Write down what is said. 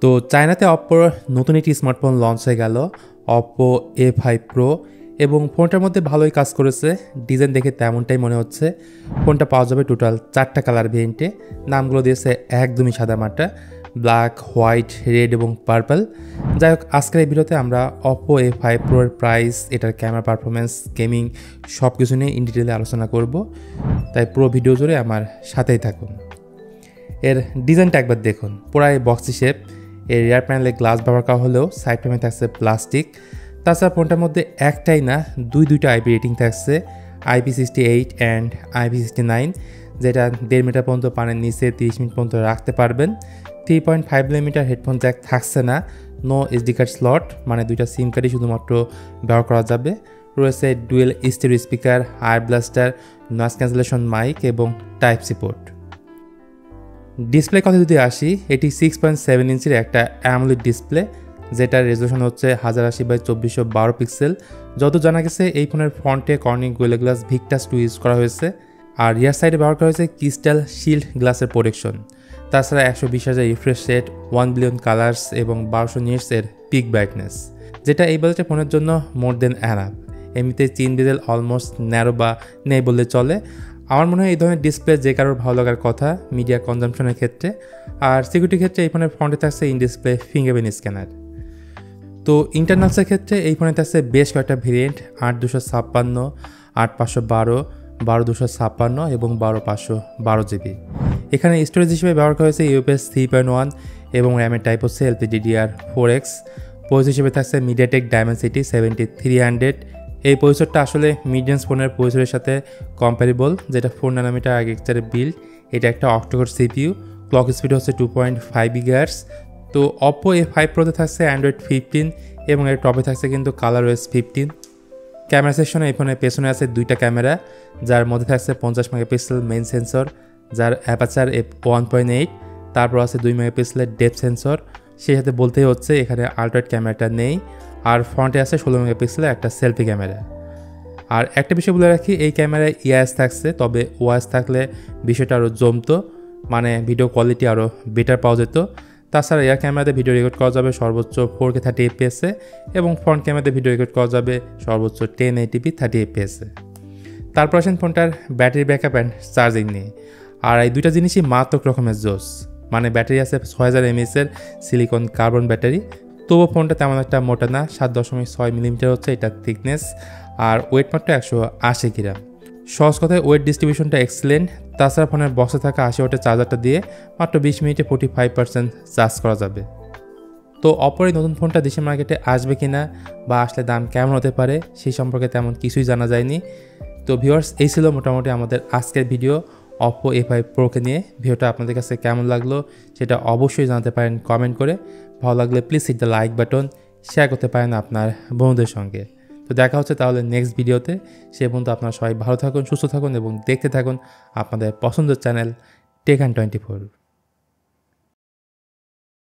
তো চায়নাতে অপ্পোর নতুন একটি স্মার্টফোন লঞ্চ হয়ে গেল, অপ্পো A5 Pro, এবং ফোনটার মধ্যে ভালোই কাজ করেছে। ডিজাইন দেখে তেমনটাই মনে হচ্ছে। ফোনটা পাওয়া যাবে টোটাল 4টা কালার ভেরিয়েন্টে। নামগুলো দিয়েছে একদমই সাদামাটা, ব্ল্যাক, হোয়াইট, রেড এবং পার্পল। যাই হোক, আজকের এই ভিডিওতে আমরা অপ্পো A5 Pro এর প্রাইস, এটার ক্যামেরা পারফরমেন্স, গেমিং সব কিছু নিয়ে ইন ডিটেলে আলোচনা করব। তাই পুরো ভিডিও জুড়ে আমার সাথেই থাকুন। এর ডিজাইনটা একবার দেখুন, পুরাই বক্সি শেপ। এর রিয়ার প্যানেলে গ্লাস ব্যবহার করা হলেও সাইড প্যানেলে থাকছে প্লাস্টিক। তাছাড়া ফোনটার মধ্যে একটাই না, দুইটা আইপি রেটিং থাকছে, IP68 অ্যান্ড IP69, যেটা 1.5 মিটার পর্যন্ত পানির নিচে 30 মিনিট পর্যন্ত রাখতে পারবেন। 3.5 মিলিমিটার হেডফোন জ্যাক থাকছে না, নো SD কার্ড স্লট, মানে দুইটা সিম কার্ডই শুধুমাত্র ব্যবহার করা যাবে। রয়েছে ডুয়েল স্টেরিও স্পিকার, আয়ার ব্লাস্টার, নয়েজ ক্যান্সেলেশন মাইক এবং টাইপ সি পোর্ট। ডিসপ্লে কথা যদি আসি, এটি 6.7 ইঞ্চির একটা অ্যামোলেড ডিসপ্লে, যেটার রেজলিউশন হচ্ছে 1080x2412 পিক্সেল। যত জানা গেছে এই ফোনের ফ্রন্টে Corning gorilla glass Victus 2 use করা হয়েছে, আর রিয়ার সাইডে ব্যবহার করা হয়েছে ক্রিস্টাল শিল্ড গ্লাসের প্রোটেকশন। তাছাড়া 120,000 রিফ্রেশ রেট, 1 বিলিয়ন কালার্স এবং 1200 নিটসের পিক ব্রাইটনেস, যেটা এই বাজেটের ফোনের জন্য মোর দেন অ্যানাফ। এমনিতে চিন বেজেল অলমোস্ট ন্যারো বা নেই বললে চলে। আমার মনে হয় এই ধরনের ডিসপ্লে যে কারোর ভালো লাগার কথা মিডিয়া কনজামশনের ক্ষেত্রে। আর সিকিউরিটির ক্ষেত্রে এই ফোনের ফ্রন্টে থাকছে ইন ডিসপ্লে ফিঙ্গারপ্রিন্ট স্ক্যানার। তো ইন্টারনালসের ক্ষেত্রে এই ফোনে থাকছে বেশ কয়েকটা ভেরিয়েন্ট, 8/256, 8/512, 12/256 এবং 12/512 GB। এখানে স্টোরেজ হিসেবে ব্যবহার করা হয়েছে UFS 3.1 এবং র্যামের টাইপ হচ্ছে LPDDR4X। প্রসেসর হিসেবে থাকছে মিডিয়াটেক ডায়মেনসিটি 7300। এই প্রসেসরটা আসলে মিড রেঞ্জ ফোনের প্রসেসরের সাথে কম্প্যারেবল, যেটা 4 ন্যানোমিটার আর্কিটেকচারের বিল্ড। এটা একটা অক্টোকোর CPU, ক্লক স্পিড হচ্ছে 2.5 GHz। তো অপ্পো A5 Proতে থাকছে অ্যান্ড্রয়েড 15 এবং এর টপে থাকছে কিন্তু ColorOS 15। ক্যামেরা সেকশনে এই ফোনের পেছনে আছে দুইটা ক্যামেরা, যার মধ্যে থাকছে 50 মেগাপিক্সেল মেইন সেন্সর, যার অ্যাপারচার f1.8। তারপর আছে 2 মেগাপিক্সেলের ডেপথ সেন্সর। সেই সাথে বলতেই হচ্ছে এখানে আল্ট্রাওয়াইড ক্যামেরাটা নেই। আর ফ্রন্টে আছে 16 মেগাপিক্সেলের একটা সেলফি ক্যামেরা। আর একটা বিষয় বলে রাখি, এই ক্যামেরায় EIS থাকছে, তবে OIS থাকলে বিষয়টা আরও জমতো, মানে ভিডিও কোয়ালিটি আরও বেটার পাওয়া যেত। তাছাড়া এয়ার ক্যামেরাতে ভিডিও রেকর্ড করা যাবে সর্বোচ্চ 4K 30 FPS এবং ফ্রন্ট ক্যামেরাতে ভিডিও রেকর্ড করা যাবে সর্বোচ্চ 1080p 30 FPS। তারপর আসেন ফোনটার ব্যাটারি ব্যাকআপ অ্যান্ড চার্জিং নিয়ে। আর এই দুইটা জিনিসই মারাত্মক রকমের জোস। মানে ব্যাটারি আছে 6000 mAh এর সিলিকন কার্বন ব্যাটারি। তবুও ফোনটা তেমন একটা মোটা না, 7.6 মিলিমিটার হচ্ছে এটার থিকনেস, আর ওয়েট মাত্র 180 গ্রাম। সহজ কথায় ওয়েট ডিস্ট্রিবিউশনটা এক্সেলেন্ট। তাছাড়া ফোনের বক্সে থাকা 80 ওয়াটের চার্জারটা দিয়ে মাত্র 20 মিনিটে 45% চার্জ করা যাবে। তো অপর এই নতুন ফোনটা দেশের মার্কেটে আসবে কিনা বা আসলে দাম কেমন হতে পারে সেই সম্পর্কে তেমন কিছুই জানা যায়নি। তো ভিউয়ার্স, এই ছিল মোটামুটি আমাদের আজকের ভিডিও অপ্পো A5 Proকে নিয়ে। ভিডিওটা আপনাদের কাছে কেমন লাগলো সেটা অবশ্যই জানাতে পারেন কমেন্ট করে। ভালো লাগলে please hit the like button, share করতে পারেন আপনার বন্ধুদের সঙ্গে। তো দেখা হচ্ছে তাহলে নেক্সট ভিডিওতে। সে পর্যন্ত আপনারা সবাই ভালো থাকুন, সুস্থ থাকুন এবং দেখতে থাকুন আপনাদের পছন্দের চ্যানেল Tech and 24।